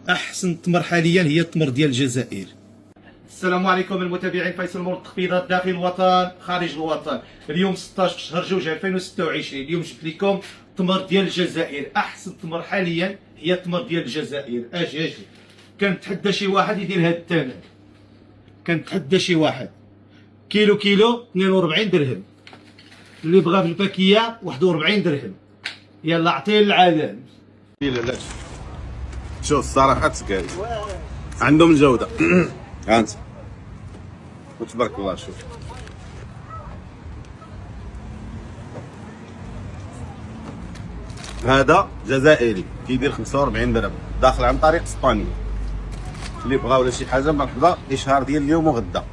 احسن تمر حاليا هي التمر ديال الجزائر. السلام عليكم المتابعين، فيصل مور التخفيضات داخل الوطن خارج الوطن. اليوم 16 شهر جوج 2026. اليوم جبت لكم تمر ديال الجزائر. احسن تمر حاليا هي التمر ديال الجزائر. اجي كنتحدى شي واحد يدير هذا الثمن، كنتحدى شي واحد. كيلو 42 درهم، اللي بغى في الباكيه 41 درهم. يلا عطيه للعالم. لا شوف الصراحه تسقاي عندهم الجوده. ها انت وتبارك الله. شوف هذا جزائري كيدير 45 درهم، داخل عن طريق اسبانيا. اللي بغا ولا شي حاجه مرحبا، اشهار ديال اليوم وغدا.